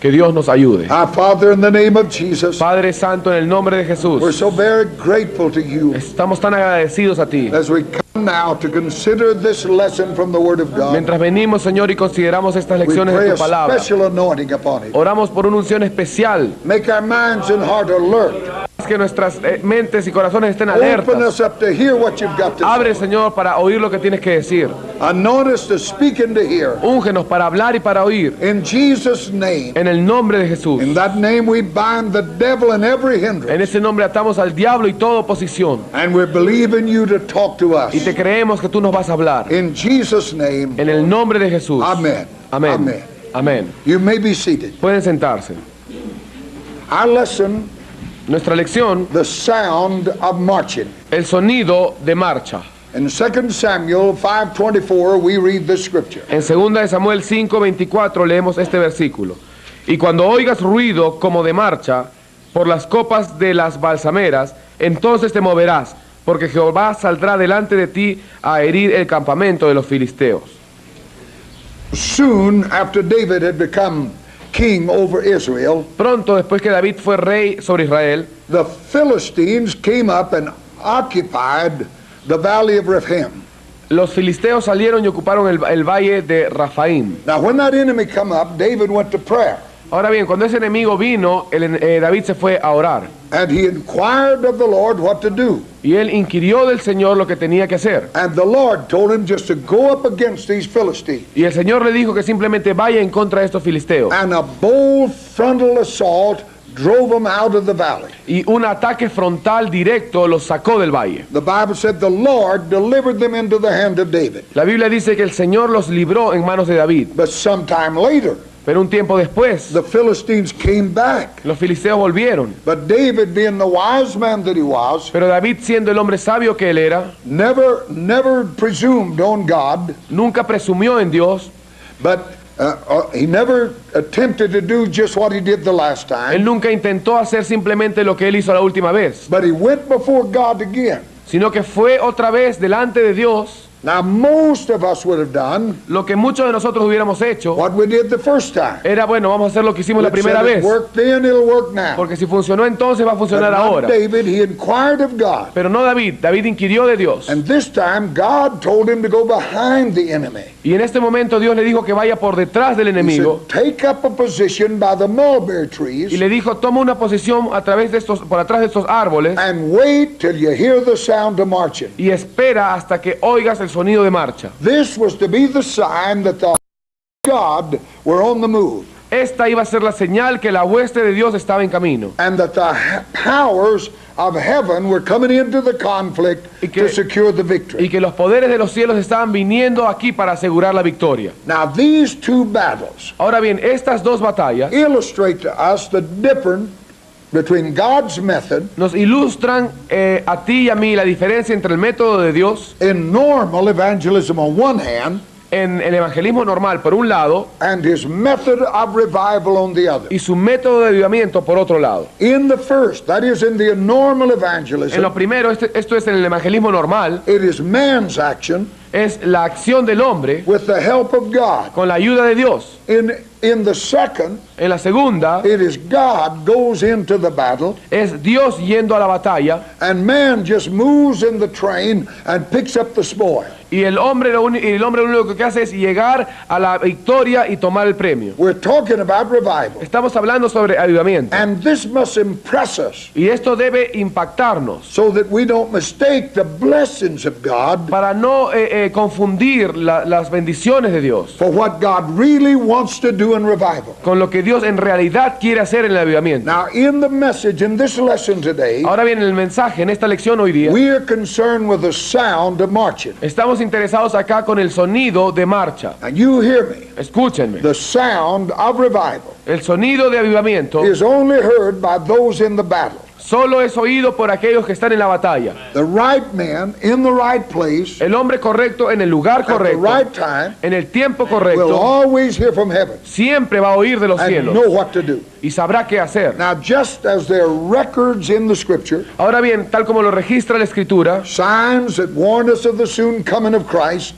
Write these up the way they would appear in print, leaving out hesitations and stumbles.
Que Dios nos ayude. Our Father, in the name of Jesus, Padre Santo, en el nombre de we're Jesús, so very grateful to you estamos tan agradecidos a ti. as we come now to consider this lesson from the Word of God. Mientras venimos, Señor, y consideramos estas We lecciones pray de a tu palabra, special anointing upon it. oramos por una unción especial. Make our minds and heart alert. Que nuestras mentes y corazones estén Open alertas. us up to hear what you've got to Abre, say. Señor, para oír lo que tienes que decir. Anoint us to speak and to hear. Úngenos para hablar y para oír. In Jesus' name. En el nombre de Jesús. In that name we bind the devil and every hindrance. En ese nombre atamos al diablo y toda oposición. And we believe in you to talk to us. Y te creemos que tú nos vas a hablar. In Jesus' name. En el nombre de Jesús. Amen. Amén. Amen. Amén. You may be seated. Pueden sentarse. Our lesson, Nuestra lección, the sound of marching. el sonido de marcha. In 2 Samuel 5:24 we read this scripture. En 2 de Samuel 5:24 leemos este versículo. Y cuando oigas ruido como de marcha por las copas de las balsameras, entonces te moverás, porque Jehová saldrá delante de ti a herir el campamento de los filisteos. Soon after David had become king over Israel, Pronto después que David fue rey sobre Israel, the Philistines came up and occupied the valley of Rephaim. los filisteos salieron y ocuparon el valle de Rafaim. Now when that enemy come up, David went to prayer. Ahora bien, cuando ese enemigo vino, David se fue a orar. And he inquired of the Lord what to do. Y él inquirió del Señor lo que tenía que hacer. And the Lord told him just to go up against these Philistines. Y el Señor le dijo que simplemente vaya en contra de estos filisteos. And a bold frontal assault drove them out of the valley. Y un ataque frontal directo los sacó del valle. The Bible said the Lord delivered them into the hand of David. La Biblia dice que el Señor los libró en manos de David. But sometime later, Pero un tiempo después, the Philistines came back. los filisteos volvieron. But David, being the wise man that he was, Pero David, siendo el hombre sabio que él era, never presumed on God, nunca presumió en Dios. but he never attempted to do just what he did the last Él time. nunca intentó hacer simplemente lo que él hizo la última vez, But he went before God again. sino que fue otra vez delante de Dios Now, most of us would have done lo que muchos de nosotros hubiéramos hecho. what we did the first time. Era, bueno, vamos a hacer lo que hicimos la It primera said it vez, worked then, it'll work now. porque si funcionó entonces va a But funcionar not ahora. David, he inquired of God. Pero no David. David inquirió de Dios. And this time, God told him to go behind the enemy. Y en este momento Dios le dijo que vaya por detrás del He enemigo. said, take up a position by the mulberry trees Y le dijo, toma una posición a través de por atrás de estos árboles and wait till you hear the sound of marching. y espera hasta que oigas el sonido de marcha. This was to be the sign that the God were on the move Esta iba a ser la señal que la hueste de Dios estaba en camino. and that the powers of heaven were coming into the conflict Y que- to secure the victory. Y que los poderes de los cielos estaban viniendo aquí para asegurar la victoria. Now, these two battles Ahora bien, estas dos batallas illustrate to us the difference between God's method nos ilustran a ti y a mí la diferencia entre el método de Dios in normal evangelism on one hand en el evangelismo normal por un lado and his method of revival on the other. y su método de avivamiento por otro lado. In the first, that is in the normal En evangelism, lo primero, esto es en el evangelismo normal, it is man's action es la acción del hombre with the help of God. con la ayuda de Dios. In the second, En la segunda, it is God goes into the battle es Dios yendo a la batalla and man just moves in the train and picks up the spoil. y el hombre lo único que hace es llegar a la victoria y tomar el premio. We're talking about revival. Estamos hablando sobre avivamiento And this must impress us y esto debe impactarnos so that we don't mistake the blessings of God para no confundir las bendiciones de Dios for what God really wants to do in revival. con lo que Dios en realidad quiere hacer en el avivamiento. Now, in the message, in this lesson today, Ahora bien, en el mensaje, en esta lección hoy día, we are concerned with the sound of marching. estamos interesados acá con el sonido de marcha. And you hear me. Escúchenme. The sound of revival El sonido de avivamiento is only heard by those in the battle. solo es oído por aquellos que están en la batalla. The right man in the right place El hombre correcto en el lugar at the correcto, right time en el tiempo will correcto, always hear from heaven siempre va a oír de los and cielos know what to do. y sabrá qué hacer. Now, just as there are records in the Scripture, Ahora bien, tal como lo registra la Escritura, signs that warn us of the soon coming of Christ,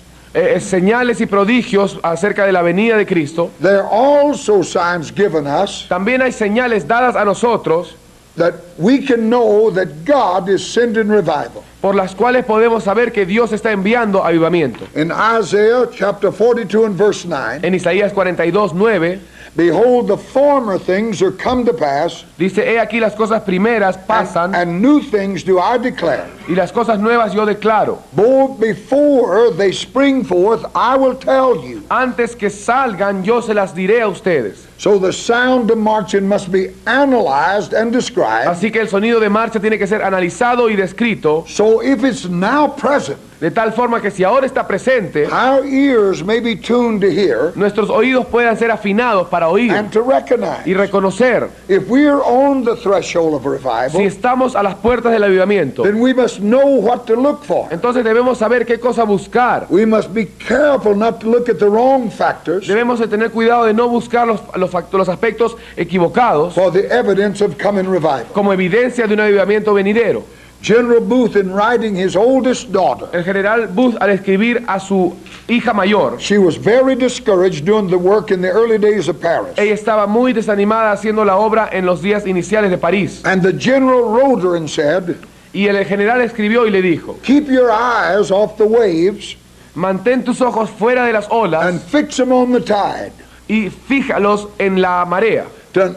señales y prodigios acerca de la venida de Cristo, there are also signs given us también hay señales dadas a nosotros that we can know that God is sending revival. por las cuales podemos saber que Dios está enviando avivamiento. In Isaiah chapter 42 and verse 9, En Isaías 42:9 behold, the former things are come to pass, dice: he aquí las cosas primeras pasan and new things do I declare. y las cosas nuevas yo declaro. Both before they spring forth, I will tell you. Antes que salgan yo se las diré a ustedes. So the sound of marching must be analyzed and described. Así que el sonido de marcha tiene que ser analizado y descrito, So if it's now present, de tal forma que si ahora está presente, our ears may be tuned to hear nuestros oídos puedan ser afinados para oír and to recognize. y reconocer. If we're on the threshold of Si revival, estamos a las puertas del avivamiento, then we must know what to look for. entonces debemos saber qué cosa buscar. We must be careful not to look at the wrong factors Debemos de tener cuidado de no buscar los aspectos equivocados for the evidence of coming revival. como evidencia de un avivamiento venidero. General Booth, in writing his oldest daughter, El general Booth, al escribir a su hija mayor, she was very discouraged doing the work in the early days of Paris. ella estaba muy desanimada haciendo la obra en los días iniciales de París. And the general wrote her and said, Y el general escribió y le dijo: keep your eyes off the waves mantén tus ojos fuera de las and olas fix them on the tide. y fíjalos en la marea.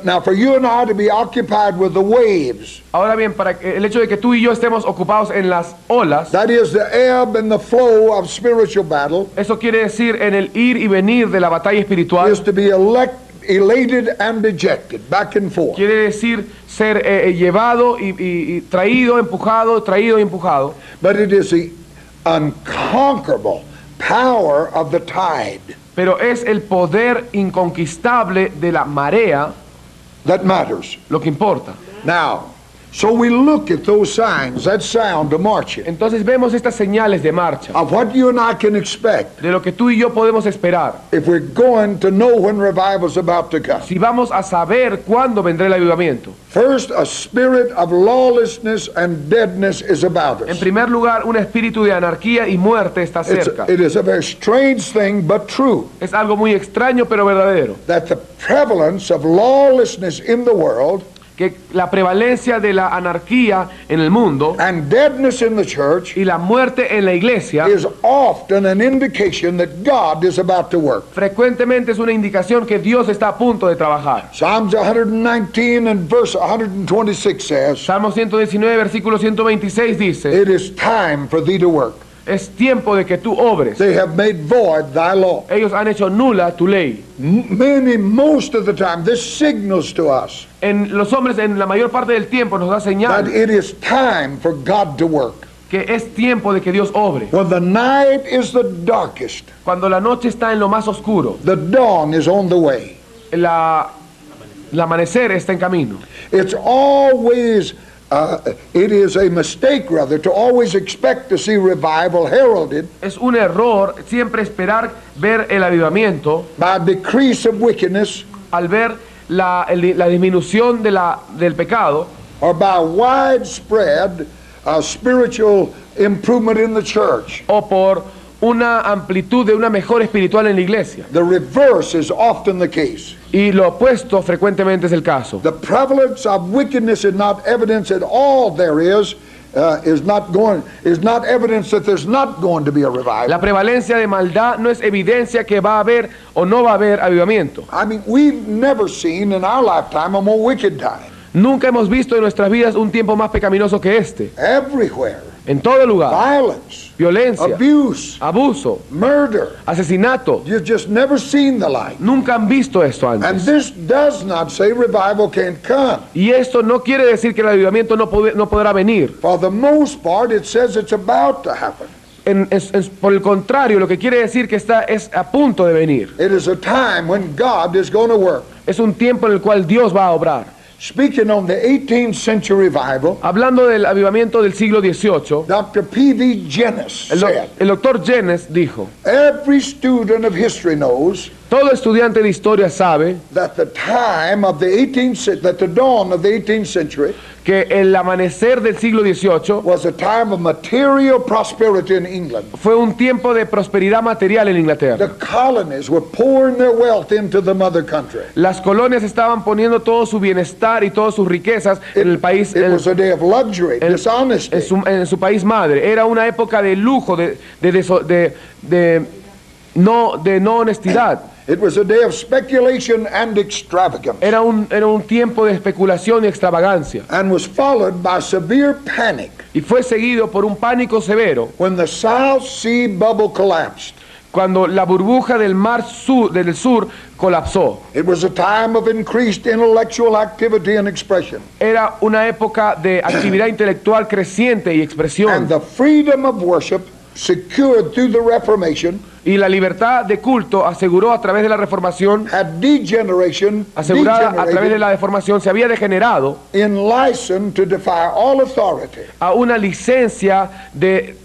Now, for you and I to be occupied with the waves, Ahora bien, para el hecho de que tú y yo estemos ocupados en las olas, that is the ebb and the flow of spiritual battle, eso quiere decir en el ir y venir de la batalla espiritual, is to be elated and dejected, back and forth. quiere decir ser llevado y traído, empujado, traído y empujado. But it is the unconquerable power of the tide Pero es el poder inconquistable de la marea that matters. lo que importa. Now, so we look at those signs, that sound of marching, Entonces vemos estas señales de marcha, of what you and I can expect de lo que tú y yo podemos esperar, if we're going to know when revival's about to come. si vamos a saber cuándo vendrá el avivamiento. First, a spirit of lawlessness and deadness is about En us. primer lugar, un espíritu de anarquía y muerte está cerca. It is a very strange thing, but true, Es algo muy extraño pero verdadero, that the prevalence of lawlessness in the world que la prevalencia de la anarquía en el mundo and deadness in the church y la muerte en la iglesia is often an indication that God is about to work. frecuentemente es una indicación que Dios está a punto de trabajar. Psalms 119 and verse 126 says, Salmo 119, versículo 126 dice: it is time for thee to work. es tiempo de que tú obres. They have made void thy law. Ellos han hecho nula tu ley. Most of the time, this signals to us En los hombres, en la mayor parte del tiempo, nos da that señal it is time for God to work. que es tiempo de que Dios obre. When the night is the darkest, Cuando la noche está en lo más oscuro, the dawn is on the way. el amanecer está en camino. It's always, it is a mistake rather, to always expect to see revival heralded Es un error siempre esperar ver el avivamiento by decrease of wickedness al ver la disminución del pecado or by widespread spiritual improvement in the church. o por una amplitud de una mejora espiritual en la iglesia. The reverse is often the case. Y lo opuesto frecuentemente es el caso. The prevalence of wickedness is not evidence that all there is not evidence that there's not going to be a revival. La prevalencia de maldad no es evidencia que va a haber o no va a haber avivamiento. I mean, we've never seen in our lifetime a more wicked time. Nunca hemos visto en nuestras vidas un tiempo más pecaminoso que este. Everywhere. En todo lugar, Violence, violencia, abuse, abuso, murder. asesinato. You've just never seen the like. Nunca han visto esto And antes. this does not say revival can't come. Y esto no quiere decir que el avivamiento no podrá venir. For the most part, it says it's about to happen. Por el contrario, lo que quiere decir que es a punto de venir. It is a time when God is going to work. Es un tiempo en el cual Dios va a obrar. speaking on the 18th century revival, hablando del avivamiento del siglo XVIII, Dr. P.V. Jennis said, el doctor Jennes dijo, every student of history knows todo estudiante de historia sabe that the dawn of the 18th century que el amanecer del siglo XVIII was a time of material prosperity in England. fue un tiempo de prosperidad material en Inglaterra. The colonies were pouring their wealth into the mother country. Las colonias estaban poniendo todo su bienestar y todas sus riquezas en el país, It was a day of luxury, dishonesty. en su país madre. Era una época de lujo, de no honestidad. It was a day of speculation and extravagance, Era un tiempo de especulación y extravagancia. and was followed by severe panic Y fue seguido por un pánico severo when the South Sea bubble collapsed. cuando la burbuja del del sur colapsó. It was a time of increased intellectual activity and expression, Era una época de actividad intelectual creciente y and expresión. the freedom of worship secured through the Reformation Y la libertad de culto aseguró a través de la reformación, had asegurada a través de la deformación, se había degenerado in license to defy all authority. a una licencia de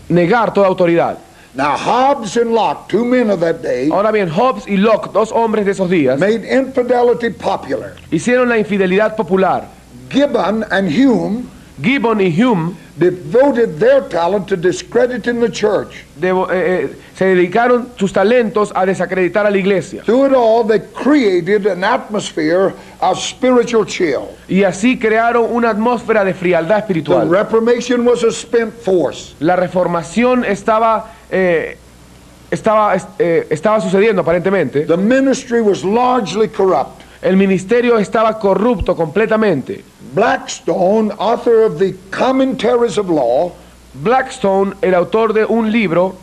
negar toda autoridad. Now Hobbes and Locke, two men of that day, Ahora bien, Hobbes y Locke, dos hombres de esos días, made infidelity popular. hicieron la infidelidad popular. Gibbon and Hume Gibbon y Hume devoted their talent to discrediting the church. se dedicaron sus talentos a desacreditar a la iglesia. Through it all, they created an atmosphere of spiritual chill. Y así crearon una atmósfera de frialdad The espiritual. Reformation was a spent force. La reformación estaba sucediendo aparentemente. The ministry was largely corrupt. El ministerio estaba corrupto completamente. Blackstone, author of the Commentaries of Law, Blackstone, el autor de un libro,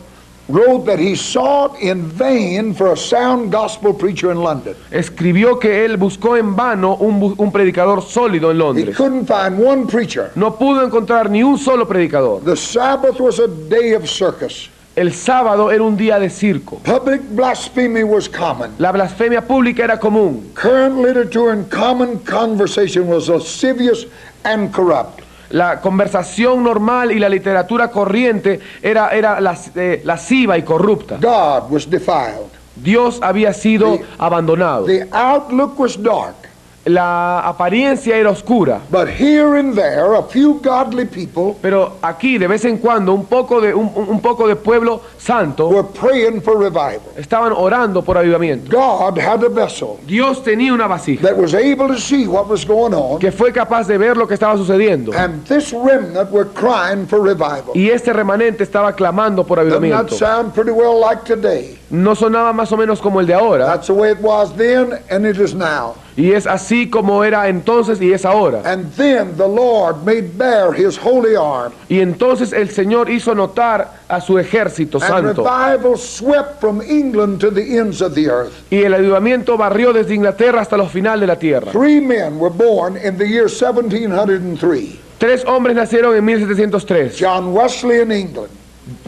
wrote that he sought in vain for a sound gospel preacher in London. escribió que él buscó en vano un predicador sólido en He Londres. couldn't find one preacher. No pudo encontrar ni un solo predicador. The Sabbath was a day of circus. El sábado era un día de circo. Public blasphemy was common. La blasfemia pública era común. Current literature and common conversation was lascivious and corrupt. La conversación normal y la literatura corriente era lasciva y corrupta. God was defiled. Dios había sido abandonado. The outlook was dark. La apariencia era oscura. But here and there, a few godly people Pero aquí, de vez en cuando, un poco de pueblo santo were praying for revival. estaban orando por avivamiento. God had a vessel Dios tenía una vasija that was able to see what was going on, que fue capaz de ver lo que estaba sucediendo. and this remnant were crying for revival. Y este remanente estaba clamando por Doesn't that avivamiento. sound pretty well like today? No sonaba más o menos como el de ahora. That's the way it was then, and it is now. Y es así como era entonces y es ahora. And then the Lord made bare his holy arm, Y entonces el Señor hizo notar a su ejército and santo. revival swept from England to the ends of the earth. Y el avivamiento barrió desde Inglaterra hasta los finales de la tierra. 3 men were born in the year 1703. 3 hombres nacieron en 1703. John Wesley in England,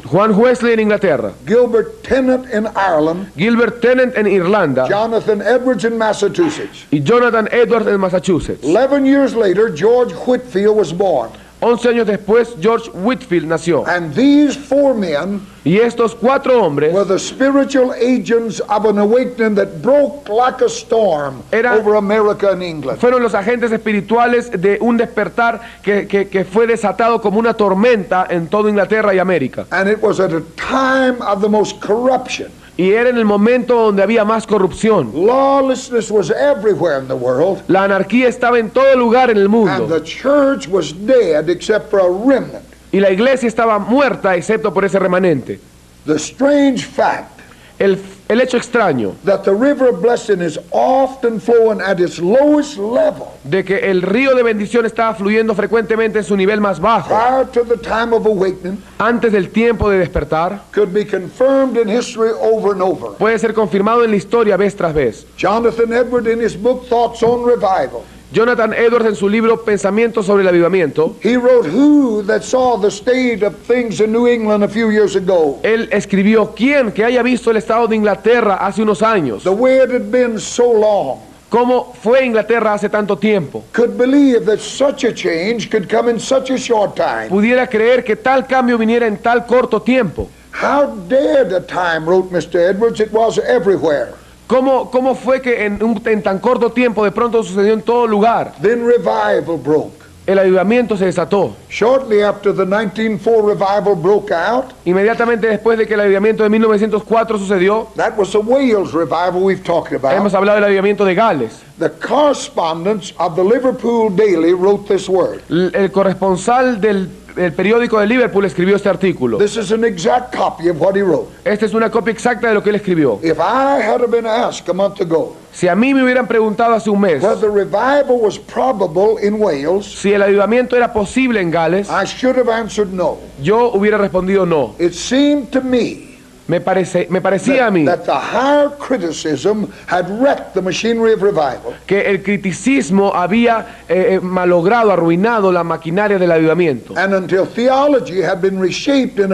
Juan Wesley en Inglaterra, Gilbert Tennant in Ireland, Gilbert Tennant en Irlanda Jonathan Edwards in Massachusetts. y Jonathan Edwards en Massachusetts. 11 years later, George Whitefield was born. 11 años después, George Whitefield nació. And these 4 men Y estos 4 hombres were the spiritual agents of an awakening that broke like a storm Era- over America and England. fueron los agentes espirituales de un despertar que fue desatado como una tormenta en toda Inglaterra y América. And it was at a time of the most corruption. Y era en el momento donde había más corrupción. Lawlessness was everywhere in the world, La anarquía estaba en todo lugar en el and mundo. the church was dead except for a remnant. Y la iglesia estaba muerta excepto por ese remanente. The strange fact El hecho extraño that the river of blessing is often flowing at its lowest level de que el río de bendición estaba fluyendo frecuentemente en su nivel más bajo prior to the time of awakening antes del tiempo de despertar could be confirmed in history over and over. puede ser confirmado en la historia vez tras vez. Jonathan Edwards, in his book Thoughts on Revival, Jonathan Edwards en su libro Pensamientos sobre el avivamiento, he wrote, "Who that saw the state of things in New England a few years ago, él escribió: ¿Quién que haya visto el estado de Inglaterra hace unos años? the way it had been so long, cómo fue Inglaterra hace tanto tiempo. could believe that such a change could come in such a short time. Pudiera creer que tal cambio viniera en tal corto tiempo. How dared a time, wrote Mr. Edwards, it was everywhere. ¿Cómo fue que en tan corto tiempo de pronto sucedió en todo lugar? Then revival broke. El avivamiento se desató. Shortly after the 1904 revival broke out, Inmediatamente después de que el avivamiento de 1904 sucedió, that was the Wales revival we've talked hemos about. hablado del avivamiento de Gales. The correspondents of the Liverpool Daily wrote this word. El corresponsal del periódico de Liverpool escribió este artículo. This is an exact copy of what he wrote. Esta es una copia exacta de lo que él escribió. If I had been asked a month ago Si a mí me hubieran preguntado hace un mes whether revival was probable in Wales, si el avivamiento era posible en Gales, I should have answered no. yo hubiera respondido no. It seemed to me Me parecía a mí that the higher criticism had wrecked the machinery of revival, que el criticismo había malogrado, arruinado la maquinaria del avivamiento. and until theology had been reshaped in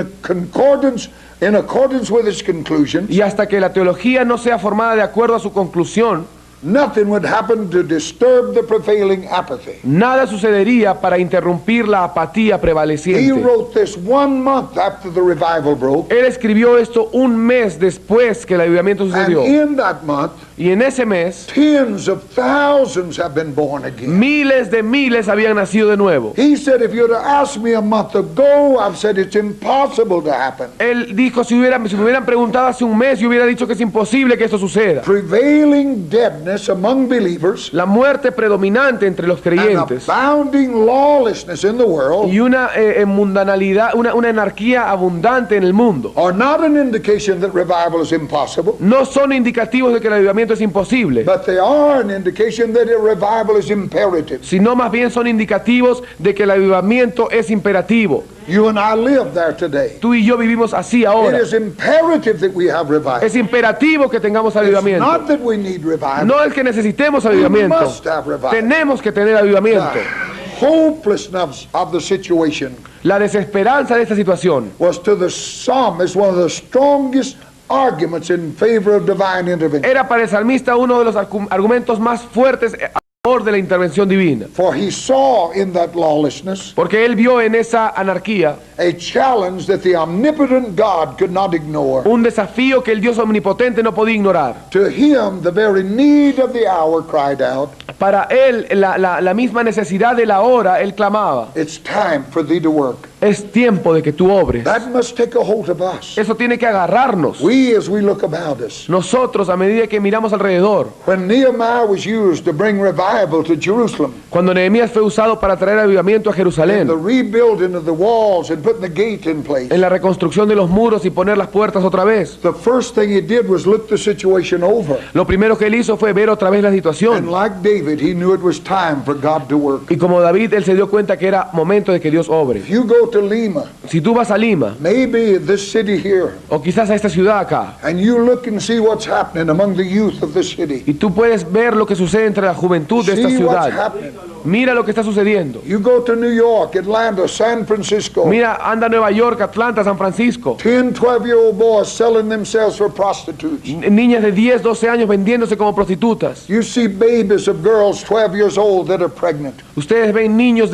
accordance with its conclusions, Y hasta que la teología no sea formada de acuerdo a su conclusión, nothing would happen to disturb the prevailing apathy. nada sucedería para interrumpir la apatía He prevaleciente. wrote this 1 month after the revival broke, Él escribió esto un mes después que el avivamiento and sucedió. in that month, Y en ese mes, tens of thousands have been born again. miles de miles habían nacido de nuevo. He said, if you'd have asked me a month ago, I've said it's impossible to happen. Él dijo, si me hubieran preguntado hace un mes, yo hubiera dicho que es imposible que esto suceda. Prevailing deadness among believers La muerte predominante entre los and creyentes abounding lawlessness in the world y una mundanalidad, una anarquía abundante en el mundo, are not an indication that revival is impossible, no son indicativos de que el avivamiento es imposible, but they are an indication that a revival is imperative. sino más bien son indicativos de que el avivamiento es imperativo. You and I live there today. Tú y yo vivimos así It ahora. is imperative that we have revival. Es imperativo que tengamos It's avivamiento. not that we need revival. No es que necesitemos We avivamiento. must have revival. Tenemos que tener avivamiento. The hopelessness of the situation La desesperanza de esta situación was to the psalmist one of the strongest arguments in favor of divine intervention. era para el salmista uno de los argumentos más fuertes a favor de la intervención divina. For he saw in that lawlessness Porque él vio en esa anarquía a challenge that the omnipotent God could not ignore. un desafío que el Dios omnipotente no podía ignorar. To him, the very need of the hour cried out, Para él, la misma necesidad de la hora, él clamaba, it's time for thee to work. es tiempo de que tú obres. That must take a hold of us. Eso tiene que agarrarnos. We, as we look about us. Nosotros, a medida que miramos alrededor, When Nehemiah was used to bring revival to Jerusalem, cuando Nehemías fue usado para traer avivamiento a in Jerusalén, the rebuilding of the walls and putting the gate in place, en la reconstrucción de los muros y poner las puertas otra vez, the first thing he did was look the situation over. lo primero que él hizo fue ver otra vez la And situación. like David, he knew it was time for God to work. Y como David, él se dio cuenta que era momento de que Dios obre. If you go to Lima, Si tú vas a Lima, maybe this city here, o quizás a esta ciudad acá, and you look and see what's happening among the youth of this city. y tú puedes ver lo que sucede entre la juventud de esta See what's ciudad, happening. mira lo que está sucediendo. You go to New York, Atlanta, San Francisco, Mira, anda a Nueva York, Atlanta, San Francisco. 10, 12-year-old boys selling themselves for prostitutes. Niñas de 10, 12 años vendiéndose como prostitutas. You see babies of girls 12 years old that are pregnant. Ustedes ven niños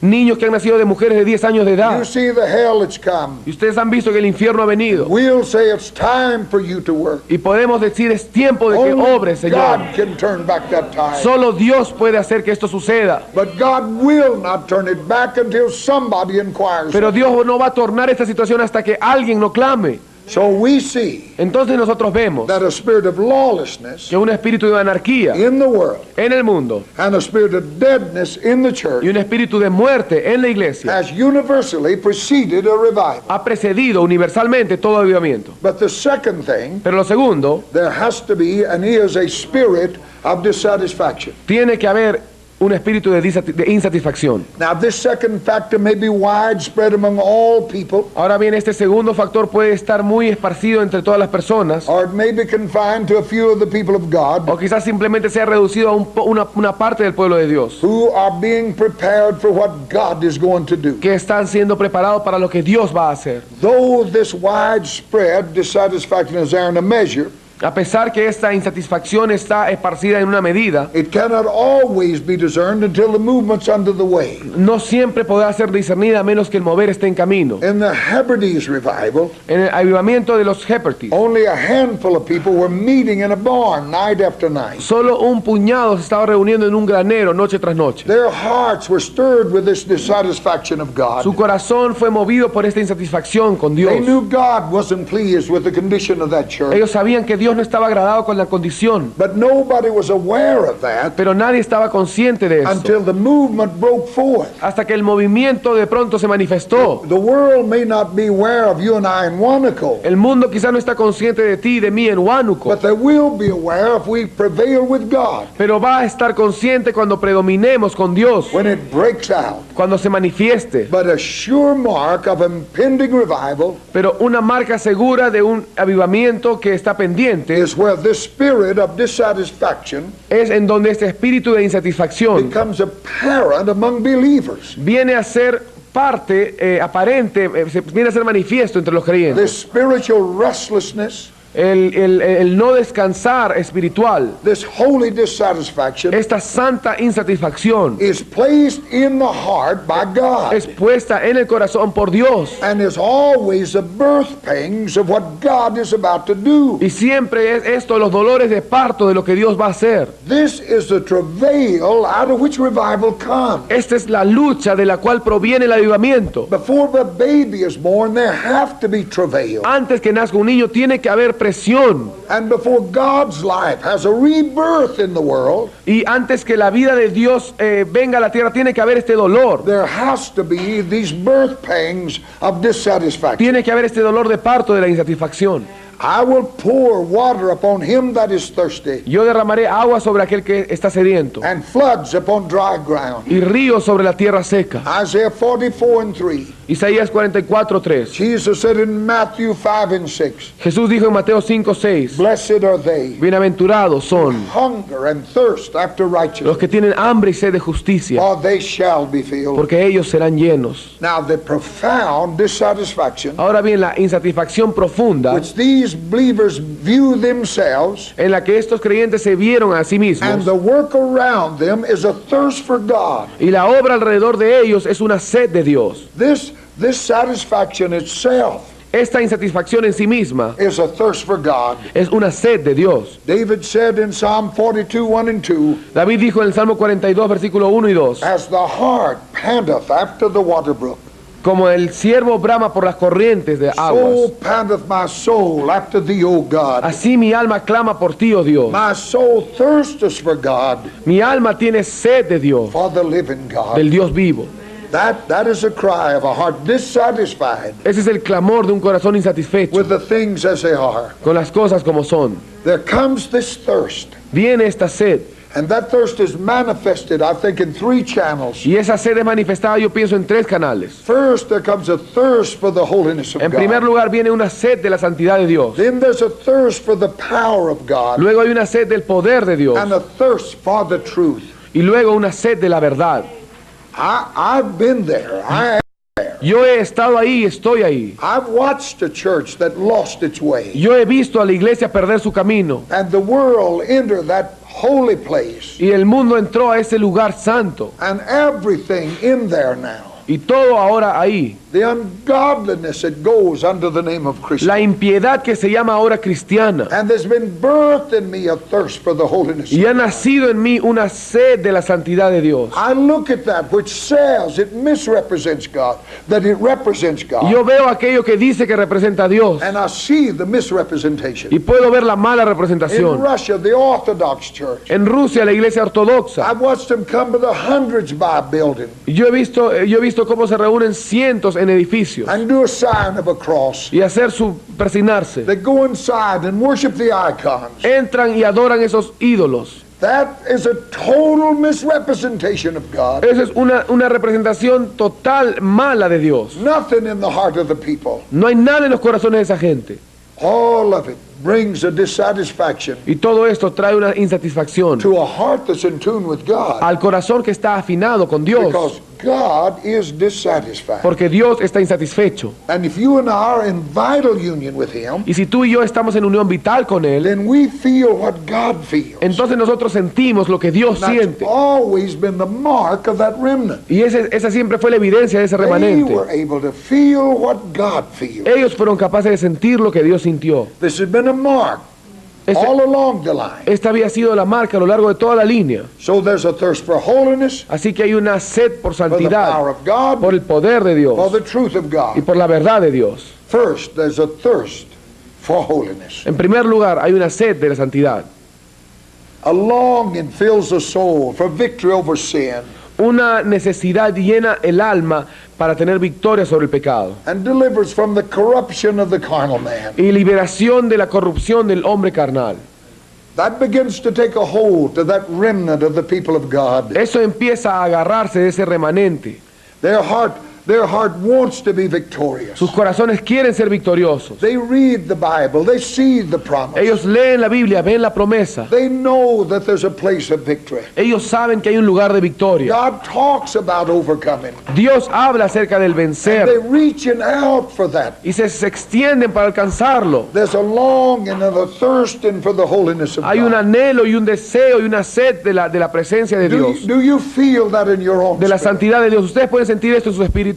niños que han nacido de mujeres de 10 años de edad. You see the hell that's come. Y ustedes han visto que el infierno ha venido. We'll say it's time for you to work. Y podemos decir, es tiempo de que Only obre, Señor. God can turn back that time. Solo Dios puede hacer que esto suceda. But God will not turn it back until somebody inquires. Pero Dios no va a tornar esta situación hasta que alguien lo clame. So we see Entonces nosotros vemos that a spirit of lawlessness que un espíritu de anarquía in the world en el mundo and a spirit of deadness in the church y un espíritu de muerte en la iglesia has universally preceded a revival. ha precedido universalmente todo avivamiento. But the second thing, Pero lo segundo, there has to be and is a spirit of dissatisfaction. tiene que haber un espíritu de insatisfacción. Now this second factor may be widespread among all people, Ahora bien, este segundo factor puede estar muy esparcido entre todas las personas, or it may be confined to a few of the people of God o quizás simplemente sea reducido a una parte del pueblo de Dios, who are being prepared for what God is going to do. que están siendo preparados para lo que Dios va a hacer. Though this widespread dissatisfaction is there in a measure, A pesar que esta insatisfacción está esparcida en una medida, It cannot always be discerned until the movement's under the way. no siempre podrá ser discernida a menos que el mover esté en camino. In the Hebrides revival, En el avivamiento de los Hebrides, only a handful of people were meeting in a barn night after night. solo un puñado se estaba reuniendo en un granero noche tras noche. Their hearts were stirred with this dissatisfaction of God. Su corazón fue movido por esta insatisfacción con Dios. They knew God wasn't pleased with the condition of that church, Ellos sabían que Dios no estaba agradado con la condición, but nobody was aware of that pero nadie estaba consciente de eso. until the movement broke forth. Hasta que el movimiento de pronto se manifestó. The world may not be aware of you and I in Wanaco, El mundo quizá no está consciente de ti y de mí en Huánuco, but they will be aware if we prevail with God. pero va a estar consciente cuando predominemos con Dios, When it breaks out. cuando se manifieste. But a sure mark of impending revival Pero una marca segura de un avivamiento que está pendiente is where this spirit of dissatisfaction es en donde este espíritu de insatisfacción becomes apparent among believers. viene a ser parte aparente, viene a ser manifiesto entre los creyentes. This spiritual restlessness, El no descansar espiritual, this holy dissatisfaction esta santa insatisfacción is placed in the heart by God es puesta en el corazón por Dios and is always the birth pangs of what God is about to do. y siempre es esto los dolores de parto de lo que Dios va a hacer. This is the travail out of which revival comes. Esta es la lucha de la cual proviene el avivamiento. Before the baby is born, there have to be travail. Antes que nazca un niño tiene que haber presión, And before God's life has a rebirth in the world, y antes que la vida de Dios venga a la tierra tiene que haber este dolor, there has to be these birth pangs of dissatisfaction. tiene que haber este dolor de parto de la insatisfacción. I will pour water upon him that is thirsty, Yo derramaré agua sobre aquel que está sediento and floods upon dry ground. y ríos sobre la tierra seca. Isaiah 44:3. Isaías 44:3. Jesus said in Matthew 5:6, Jesús dijo en Mateo 5:6, blessed are they bienaventurados son hunger and thirst after los righteousness, que tienen hambre y sed de justicia, for they shall be filled. porque ellos serán llenos. Now the profound dissatisfaction Ahora bien, la insatisfacción profunda which these believers view themselves en la que estos creyentes se vieron a sí and mismos the work around them is a thirst for God. y la obra alrededor de ellos es una sed de Dios. This satisfaction itself Esta insatisfacción en sí misma is a thirst for God. es una sed de Dios. David said in Psalm 42:1 and 2, David dijo en el Salmo 42, versículo 1 y 2, as the hart panteth after the water brook, como el ciervo brama por las corrientes de so aguas, panteth my soul after thee, O God. así mi alma clama por ti, oh Dios. My soul thirsteth for God, Mi alma tiene sed de Dios, for the living God. del Dios vivo. That is a cry of a heart dissatisfied Ese es el clamor de un corazón insatisfecho with the things as they are. con las cosas como son. There comes this thirst, Viene esta sed, and that thirst is manifested, I think, in 3 channels. y esa sed es manifestada, yo pienso, en 3 canales. First, there comes a thirst for the holiness of En primer God. lugar viene una sed de la santidad de Dios. Then there's a thirst for the power of God, Luego hay una sed del poder de Dios. and a thirst for the truth. Y luego una sed de la verdad. I've been there. Yo he estado ahí y estoy ahí. I've watched a church that lost its way, Yo he visto a la iglesia perder su camino. and the world enter that holy place, Y el mundo entró a ese lugar santo. and everything in there now. Y todo ahora ahí. The ungodliness that goes under the name of Christian. La impiedad que se llama ahora cristiana. And there's been birthed in me a thirst for the holiness. Y ha nacido en mí una sed de la santidad de Dios. I look at that which says it misrepresents God, that it represents God. Yo veo aquello que dice que representa a Dios. And I see the misrepresentation. Y puedo ver la mala In representación. Russia, the Orthodox Church, En Rusia, la iglesia ortodoxa. I've watched them come to the hundreds by a building Yo he visto cómo se reúnen cientos en edificios and do a sign of a cross. y hacer su persignarse. They go inside and worship the icons. Entran y adoran esos ídolos. That is a total misrepresentation of God. Esa es una representación total mala de Dios. Nothing in the heart of the people. No hay nada en los corazones de esa gente. All of it brings a dissatisfaction Y todo esto trae una insatisfacción to a heart that's in tune with God. al corazón que está afinado con Dios. Because God is dissatisfied. porque Dios está insatisfecho. And if you and I are in vital union with Him, Y si tú y yo estamos en unión vital con Él, then we feel what God feels. entonces nosotros sentimos lo que Dios That's siente. always been the mark of that remnant. Y esa siempre fue la evidencia de ese They remanente. were able to feel what God feels. Ellos fueron capaces de sentir lo que Dios sintió. This has been a mark all along the line. Esta había sido la marca a lo largo de toda la línea. So there's a thirst for holiness, Así que hay una sed por for the power santidad, of God, por el poder de for Dios the truth of y God. por la verdad de Dios. First, there's a thirst for holiness. En primer lugar, hay una sed de la santidad. A longing fills the soul for victory over sin Una necesidad llena el alma para tener victoria sobre el pecado and delivers from the corruption of the carnal man. y liberación de la corrupción del hombre carnal. That begins to take a hold to that remnant of the people of God. Eso empieza a agarrarse de ese remanente. Their heart wants to be victorious. Sus corazones quieren ser victoriosos. They read the Bible, they see the promise. Ellos leen la Biblia, ven la promesa. They know that there's a place of victory. Ellos saben que hay un lugar de victoria. God talks about overcoming. Dios habla acerca del And they're vencer reaching out for that. y se extienden para alcanzarlo. There's a longing and a thirsting for the holiness of Hay un God. anhelo y un deseo y una sed de la presencia de Dios, Do you feel that in your own de la spirit? santidad de Dios. ¿Ustedes pueden sentir esto en sus espíritus?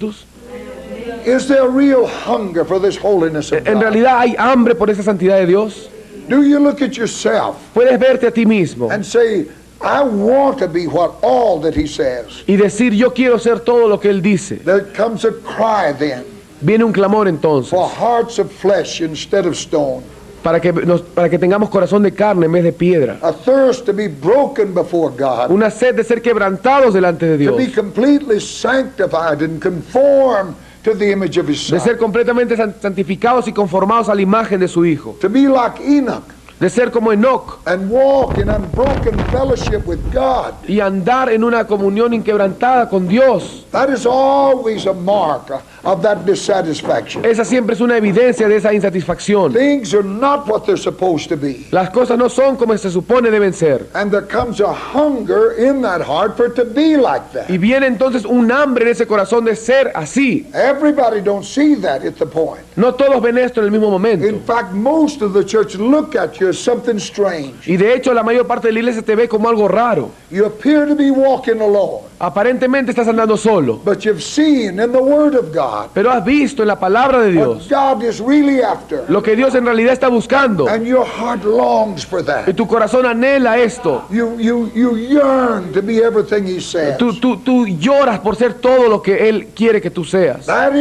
Is there real hunger for this holiness of En God? realidad hay hambre por esa santidad de Dios. Do you look at yourself Puedes verte a ti mismo and say, I want to be all that He says? y decir, yo quiero ser todo lo que Él dice. There comes a cry then Viene un clamor entonces for hearts of flesh instead of stone. para que tengamos corazón de carne en vez de piedra. A thirst to be broken before God. Una sed de ser quebrantados delante de To be Dios. completely sanctified and conformed to the image of His De ser Son. completamente santificados y conformados a la imagen de su Hijo. To be like Enoch De ser como Enoc and walk in unbroken fellowship with God. y andar en una comunión inquebrantada con Dios. That is always a mark of that dissatisfaction. Esa siempre es una evidencia de esa insatisfacción. Things are not what they're supposed to be. Las cosas no son como se supone deben ser. And there comes a hunger in that heart for it to be like that. Y viene entonces un hambre en ese corazón de ser así. Everybody don't see that at the point. No todos ven esto en el mismo momento. In fact, most of the church look at you as something strange. Y de hecho la mayor parte de la iglesia te ve como algo raro. You appear to be walking alone, Aparentemente estás andando solo. but you've seen in the Word of God Pero has visto en la palabra de what Dios God is really after. lo que Dios en realidad está buscando. And your heart longs for Y that. tu corazón anhela esto. You yearn to be everything He says. Tú lloras por ser todo lo que Él quiere que tú seas. That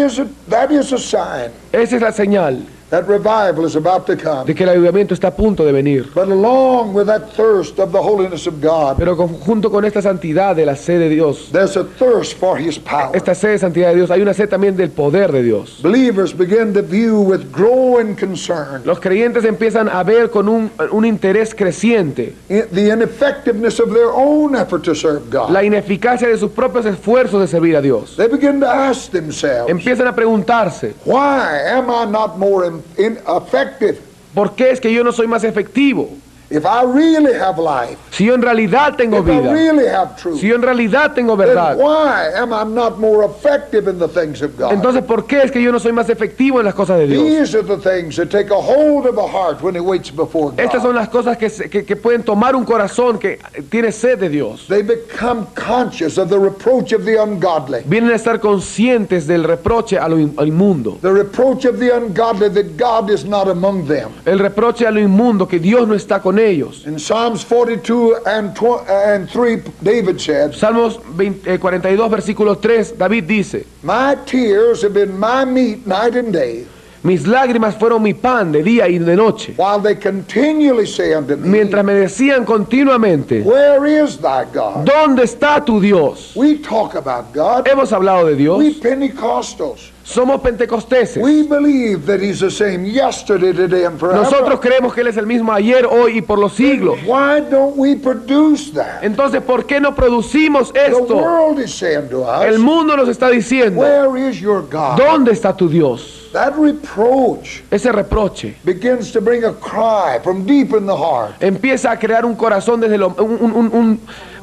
is a sign Esa es la señal that revival is about to come. de que el avivamiento está a punto de venir. But along with that thirst of the holiness of God, Pero junto con esta santidad de la sed de Dios, there's a thirst for His power. esta sed de santidad de Dios, hay una sed también del poder de Dios. Believers begin to view with growing concern Los creyentes empiezan a ver con un interés creciente the ineffectiveness of their own effort to serve God. la ineficacia de sus propios esfuerzos de servir a Dios. They begin to ask themselves, Empiezan a preguntarse, why am I not more effective? ¿por qué es que yo no soy más efectivo? If I really have life, Si yo en realidad tengo if I vida, really have truth, si yo en realidad tengo then verdad, why am I not more effective in the things of God? entonces ¿por qué es que yo no soy más efectivo en las cosas de Dios? These are the things that take a hold of a heart when it waits before Estas son God. las cosas que pueden tomar un corazón que tiene sed de Dios. They become conscious of the reproach of the ungodly. Vienen a estar conscientes del reproche a lo inmundo. The reproach of the ungodly that God is not among them. El reproche a lo inmundo, que Dios no está con ellos. In Psalms 42 and 3, David said, Salmos 42, versículo 3, David dice, my tears have been my meat night and day, mis lágrimas fueron mi pan de día y de noche, while they continually say unto me, mientras me decían continuamente, where is thy God? ¿dónde está tu Dios? We talk about God. Hemos hablado de Dios, We Pentecostals. somos pentecosteses. We believe that He's the same yesterday, today, and forever. Nosotros creemos que Él es el mismo ayer, hoy y por los siglos. Why don't we produce that? Entonces, ¿por qué no producimos The esto? world is saying to El us, mundo nos está diciendo, where is your God? ¿dónde está tu Dios? That reproach Ese reproche begins to bring a cry from deep in the heart. empieza a crear un corazón desde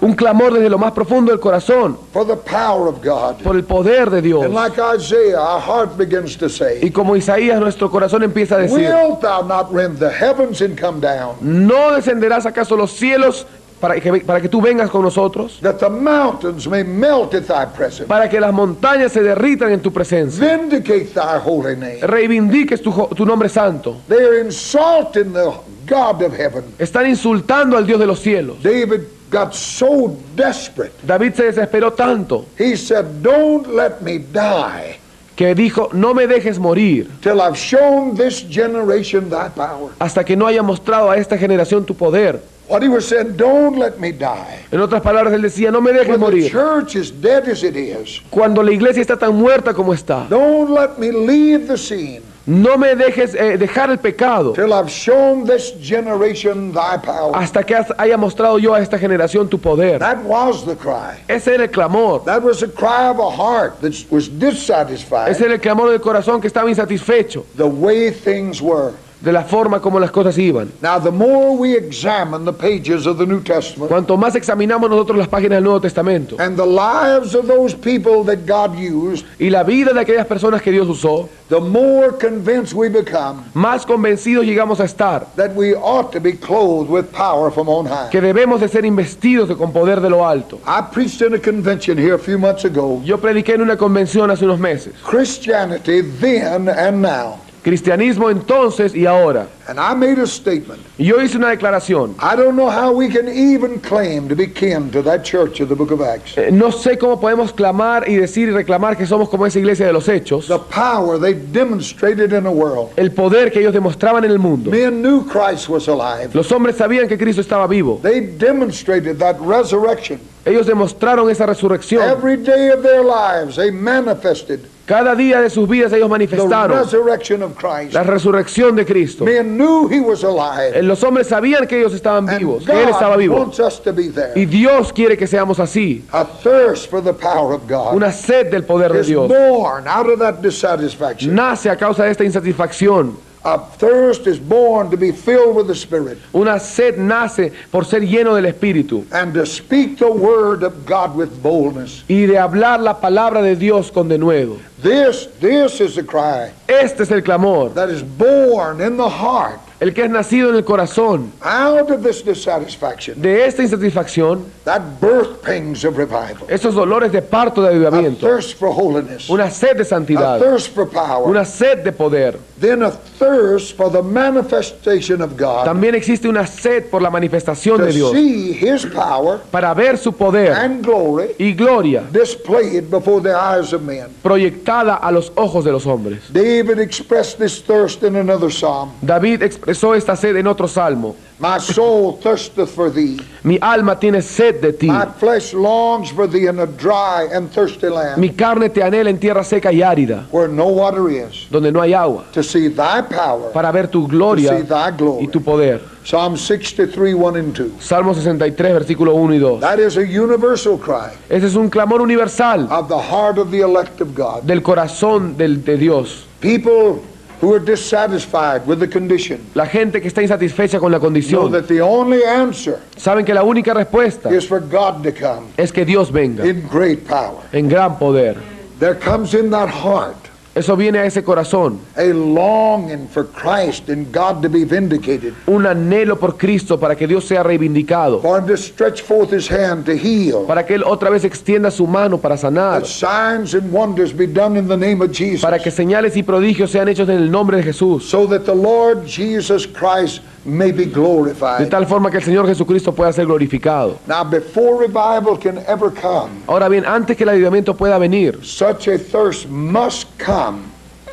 un clamor desde lo más profundo del corazón for the power of God. por el poder de Dios. And like Isaiah, our heart begins to Y say, como Isaías, nuestro corazón empieza a decir, wilt thou not rend the heavens and come down, ¿no descenderás acaso los cielos para que tú vengas con nosotros? that the mountains may melt at thy presence? Para que las montañas se derritan en tu presencia. Vindicate thy holy name. Reivindiques tu nombre santo. They are insulting the God of heaven. Están insultando al Dios de los cielos. David got so desperate. David se desesperó tanto He said, don't let me die que dijo, no me dejes morir till I've shown this generation thy power. hasta que no haya mostrado a esta generación tu poder. What he was saying, don't let me die. En otras palabras, él decía, no me dejes When the morir. church is dead as it is, Cuando la iglesia está tan muerta como está, don't let me leave the scene no me dejes dejar el pecado till I've shown this generation thy power. hasta que haya mostrado yo a esta generación tu poder. That was the cry. Ese era el clamor. That was the cry of a heart that was dissatisfied Ese era el clamor del corazón que estaba insatisfecho the way things were. de la forma como las cosas iban. Now, the more we examine the pages of the New Testament Cuanto más examinamos nosotros las páginas del Nuevo Testamento and the lives of those people that God used, y la vida de aquellas personas que Dios usó, the more convinced we become más convencidos llegamos a estar that we ought to be clothed with power from on high. que debemos de ser investidos con poder de lo alto. I preached in a convention here a few months ago, Yo prediqué en una convención hace unos meses, Christianity then and now. cristianismo entonces y ahora. And I made a statement. Y yo hice una declaración. I don't know how we can even claim to be kin to that church of the book of Acts. No sé cómo podemos clamar y decir y reclamar que somos como esa iglesia de los hechos. The power they demonstrated in the world. El poder que ellos demostraban en el mundo. Men knew Christ was alive. Los hombres sabían que Cristo estaba vivo. They demonstrated that resurrection. Ellos demostraron esa resurrección. Every day of their lives they manifested Cada día de sus vidas ellos the manifestaron resurrection of Christ. la resurrección de Cristo. Men knew he was alive. Los hombres sabían que ellos estaban And vivos, que Él estaba God vivo. wants us to be there. Y Dios quiere que seamos así. A thirst for the power of God Una sed del poder de is Dios born out of that dissatisfaction. nace a causa de esta insatisfacción. A thirst is born to be filled with the Spirit Una sed nace por ser lleno del Espíritu and to speak the word of God with boldness. y de hablar la palabra de Dios con denuedo. This is the cry Este es el clamor, that is born in the heart el que es nacido en el corazón. out of this dissatisfaction, De esta insatisfacción, that birth pangs of revival, esos dolores de parto de a avivamiento, thirst for holiness, una sed de a santidad, thirst for power, una sed de poder. then a thirst for the manifestation of God, También existe una sed por la manifestación to de Dios, see His power para ver su poder and glory y gloria displayed before the eyes of men. proyectada a los ojos de los hombres. David expressed this thirst in another psalm. David expresó esta sed en otro salmo. My soul thirsteth for thee. Mi alma tiene sed de ti. My flesh longs for thee in a dry and thirsty land, Mi carne te anhela en tierra seca y árida, where no water is, donde no hay agua, to see thy power, para ver tu to gloria see thy y glory. tu poder. Psalm 63, 1 and 2. Salmo 63, versículo 1 y 2. That is a universal cry Ese es un clamor universal of the heart of the elect of God. del corazón de Dios. People who are dissatisfied with the condition La gente que está insatisfecha con la know condición that the only answer saben que la única respuesta is for God to come es que Dios venga in great power. en gran poder. There comes in that heart Eso viene a ese corazón, a longing for Christ and God to be vindicated, un anhelo por Cristo para que Dios sea reivindicado, for Him to stretch forth His hand to heal, para que Él otra vez extienda su mano para sanar, that signs and wonders be done in the name of Jesus, para que señales y prodigios sean hechos en el nombre de Jesús, so that the Lord Jesus Christ may be de glorified. tal forma que el Señor Jesucristo pueda ser glorificado. Now, before revival can ever come, Ahora bien, antes que el avivamiento pueda venir, such a thirst must come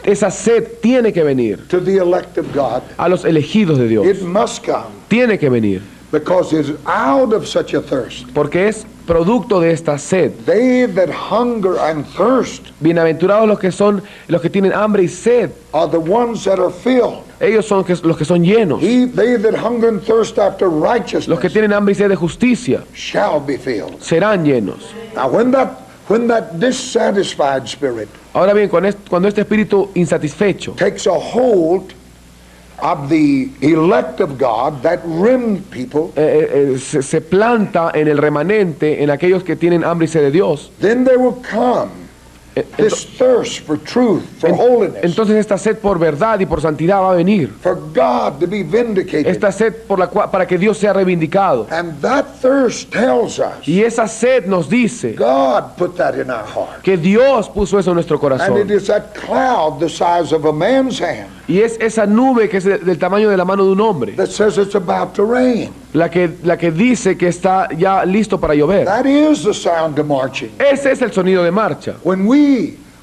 esa sed tiene que venir to the elect of God. a los elegidos de Dios. It must come Tiene que venir, because it's out of such a thirst. porque es producto de esta sed. They that hunger and thirst Bienaventurados los que tienen hambre y sed. are the ones that are filled. Ellos son los que son llenos. They that hunger and thirst after Los que righteousness tienen hambre y sed de justicia shall be filled. serán llenos. Now, when that dissatisfied spirit Ahora bien, cuando este espíritu insatisfecho takes a hold of the elect of God, that remnant people, se planta en el remanente, en aquellos que tienen hambre y sed de Dios. then there will come this thirst for truth, for holiness, Entonces esta sed por verdad y por santidad va a venir. for God to be vindicated. Esta sed para que Dios sea reivindicado. And that thirst tells us Y esa sed nos dice God put that in our heart. que Dios puso eso en nuestro And corazón. it is that cloud the size of a man's hand Y es esa nube que es del tamaño de la mano de un hombre, that says it's about to rain. la que dice que está ya listo para llover. That is the sound of marching. Ese es el sonido de marcha.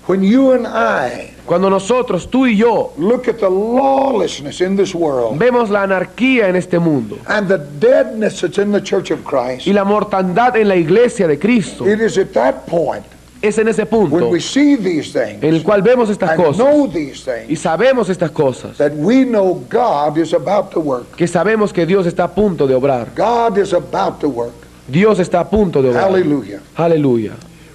When you and I Cuando nosotros, tú y yo, look at the lawlessness in this world vemos la anarquía en este mundo and the deadness that's in the church of Christ, y la mortandad en la iglesia de Cristo, it is at that point es en ese when punto we see these things en el cual vemos estas and cosas know these y things sabemos estas cosas, that we know God is about to work. que sabemos que Dios está a punto de obrar. God is about to work. Dios está a punto de obrar. Hallelujah. Aleluya.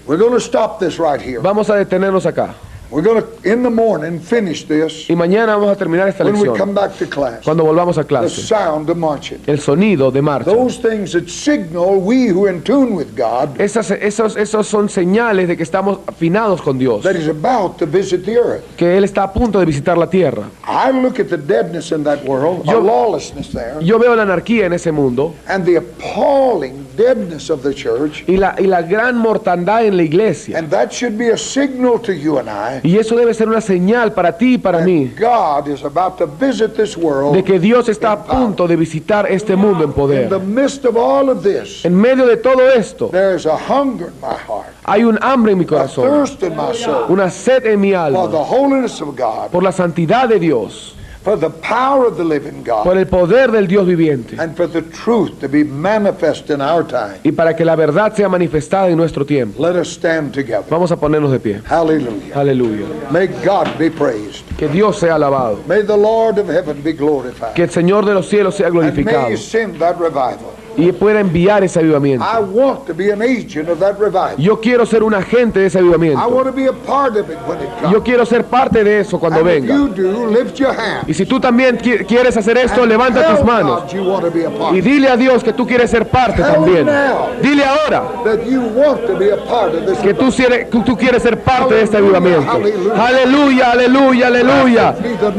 We're going to stop this right here. Vamos a detenernos acá. We're going to, in the morning, finish this Y mañana vamos a terminar esta when we lección. come back to class. Cuando volvamos a The clase. sound of marching. El sonido de marcha. Those things that signal we who are in tune with God Esos son señales de que estamos afinados con Dios. that is about to visit the earth. Que Él está a punto de visitar la tierra. I look at the deadness in that world, a Yo- lawlessness there, Yo veo la anarquía en ese mundo and the appalling deadness of the church, y la gran mortandad en la iglesia. and that should be a signal to you and I Y eso debe ser una señal para ti y para mí that God is about to visit this world de que Dios está a punto de visitar este mundo en in the poder. midst of all of this. En medio de todo esto There is a hunger in my heart, hay un hambre en mi a corazón, thirst in my soul una sed en mi for the alma holiness of God, por la santidad de Dios, for the power of the living por God, el poder del Dios viviente and for the truth to be manifest in our time. y para que la verdad sea manifestada en nuestro tiempo. Let us stand together. Vamos a ponernos de pie. Hallelujah. Aleluya. May God be praised. Que Dios sea alabado. May the Lord of heaven be glorified. Que el Señor de los cielos sea And may glorificado He send that revival. y pueda enviar ese avivamiento. I want to be an agent of that revival. Yo quiero ser un agente de ese I avivamiento. want to be a part of it when it Yo comes. quiero ser parte de eso cuando And if venga. you do, lift your hand. Y si tú también quieres hacer esto, And levanta tell tus manos God you want to be a part. y dile a Dios que tú quieres ser parte Tell también. him now. Dile ahora That you want to be a part of this que revival. tú quieres ser parte de este avivamiento. Aleluya. Aleluya, aleluya, aleluya.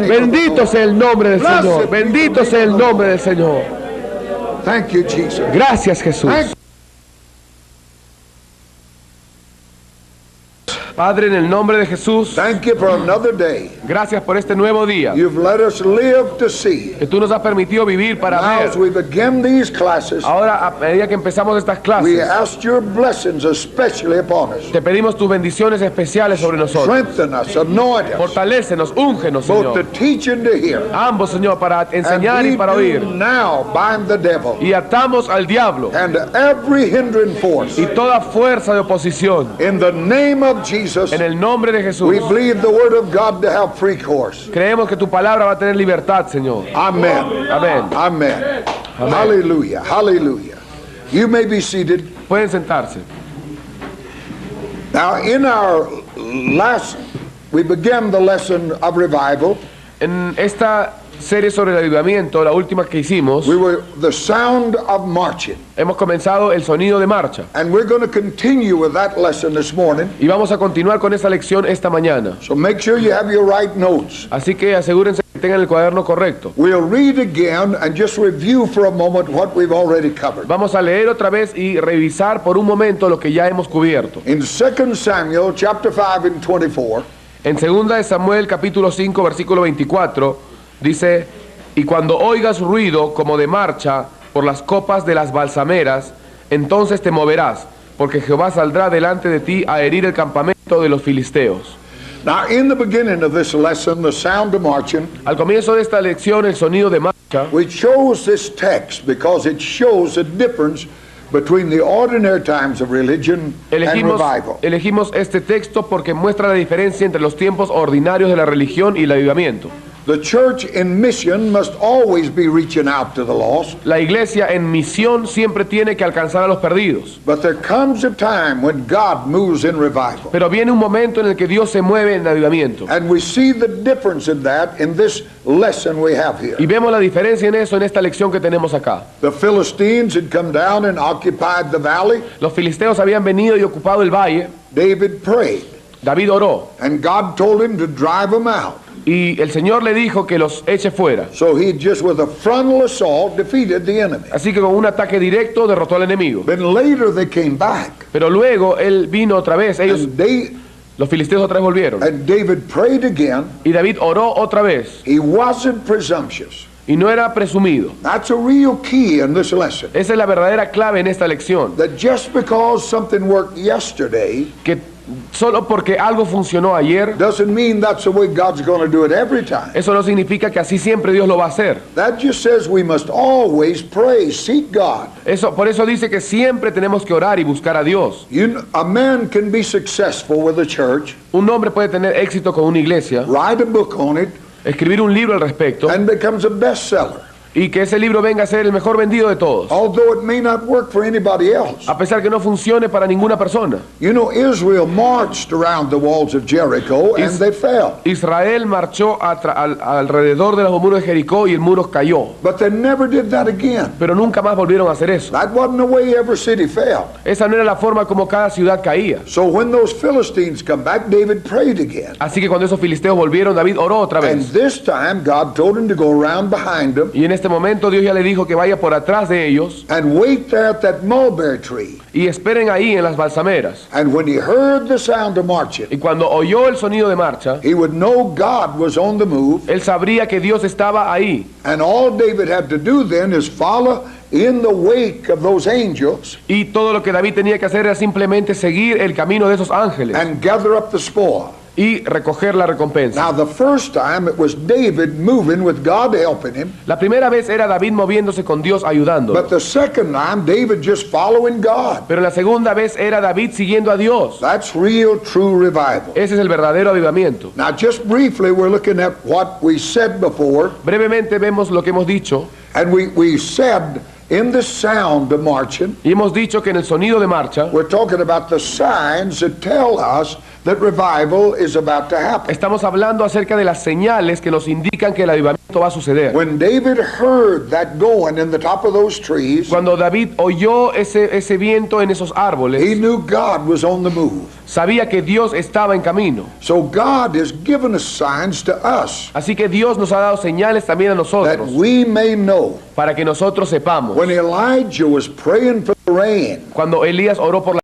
Bendito sea el nombre del Señor. Bendito sea el nombre del Señor. Thank you, Jesus. Gracias, Jesús. Thank Padre, en el nombre de Jesús, Thank you for another day. gracias por este nuevo día You've let us live to see. que tú nos has permitido vivir para Now, as ver. we begin these classes, Ahora, a medida que empezamos estas we clases, ask your blessings especially upon us. te pedimos tus bendiciones especiales sobre nosotros. Strengthen us, anoint us, Fortalécenos, úngenos, both to Señor. teach and to hear. Ambos, Señor, para And enseñar y we para do oír. now bind the devil Y atamos al diablo and every hindering force. y toda fuerza de oposición. In the name of Jesus, En el nombre de Jesús, we believe the word of God to have free course. creemos que tu palabra va a tener libertad, Señor. Amen. Amén. Amen. Hallelujah. Hallelujah. You may be seated. Pueden sentarse. Now, in our last, we began the lesson of revival. En esta serie sobre el avivamiento, la última que hicimos, We were the sound of marching. hemos comenzado el sonido de marcha. And we're going to continue with that lesson this morning. Y vamos a continuar con esta lección esta mañana. So make sure you have your right notes. Así que asegúrense que tengan el cuaderno correcto. We'll read again and just review for a moment what we've already covered. Vamos a leer otra vez y revisar por un momento lo que ya hemos cubierto. In 2 Samuel chapter 5 and 24, En 2 de Samuel capítulo 5 versículo 24 dice: y cuando oigas ruido como de marcha por las copas de las balsameras, entonces te moverás, porque Jehová saldrá delante de ti a herir el campamento de los filisteos. now in the beginning of this lesson, the sound of marching, Al comienzo de esta lección, el sonido de marcha, we chose this text because it shows the difference between the ordinary times of religion and revival. elegimos este texto porque muestra la diferencia entre los tiempos ordinarios de la religión y el avivamiento. The church in mission must always be reaching out to the lost. La iglesia en misión siempre tiene que alcanzar a los perdidos. But there comes a time when God moves in revival. Pero viene un momento en el que Dios se mueve en avivamiento. And we see the difference in that in this lesson we have here. Y vemos la diferencia en eso en esta lección que tenemos acá. The Philistines had come down and occupied the valley. Los filisteos habían venido y ocupado el valle. David prayed. David oró. And God told him to drive them out. Y el Señor le dijo que los eche fuera. So he just with a frontal assault defeated the enemy. Así que con un ataque directo derrotó al enemigo. Then later they came back. Pero luego él vino otra vez. Los filisteos otra vez volvieron. And David prayed again. Y David oró otra vez. He wasn't presumptuous. Y no era presumido. That's a real key in this lesson. Esa es la verdadera clave en esta lección. That just because something worked yesterday, que solo porque algo funcionó ayer, doesn't mean that's the way God's going to do it every time. Eso no significa que así siempre Dios lo va a hacer. That just says we must always pray, seek God. Por eso dice que siempre tenemos que orar y buscar a Dios. A man can be successful with a church. Un hombre puede tener éxito con una iglesia. Write a book on it. Escribir un libro al respecto. And becomes a bestseller. Y que ese libro venga a ser el mejor vendido de todos. Although it may not work for anybody else. A pesar que no funcione para ninguna persona. You know, Israel marched around the walls of Jericho and they fell. Israel marchó alrededor de los muros de Jericó y el muro cayó. But they never did that again. Pero nunca más volvieron a hacer eso. That wasn't the way every city fell. Esa no era la forma como cada ciudad caía. So when those Philistines come back, David prayed again. Así que cuando esos filisteos volvieron, David oró otra vez. And this time God told him to go around behind them. Y en este momento Dios ya le dijo que vaya por atrás de ellos. And wait there at that mulberry tree. Y esperen ahí en las balsameras. And when he heard the sound of marching, y cuando oyó el sonido de marcha, he would know God was on the move. Él sabría que Dios estaba ahí. And all David had to do then is follow in the wake of those angels. Y todo lo que David tenía que hacer era simplemente seguir el camino de esos ángeles. And gather up the spoil. Y recoger la recompensa. Now the first time it was David moving with God helping him. La primera vez era David moviéndose con Dios ayudando. But the second time David just following God. Pero la segunda vez era David siguiendo a Dios. That's real true revival. Ese es el verdadero avivamiento. Now just briefly we're looking at what we said before. Brevemente vemos lo que hemos dicho. And we said in the sound of marching. Y hemos dicho que en el sonido de marcha. We're talking about the signs that tell us that revival is about to happen. Estamos hablando acerca de las señales que nos indican que el avivamiento va a suceder. When David heard that going in the top of those trees, cuando David oyó ese viento en esos árboles, he knew God was on the move. Sabía que Dios estaba en camino. So God has given us signs to us. Así que Dios nos ha dado señales también a nosotros. That we may know. Para que nosotros sepamos. When Elijah was praying for the rain, cuando Elías oró por la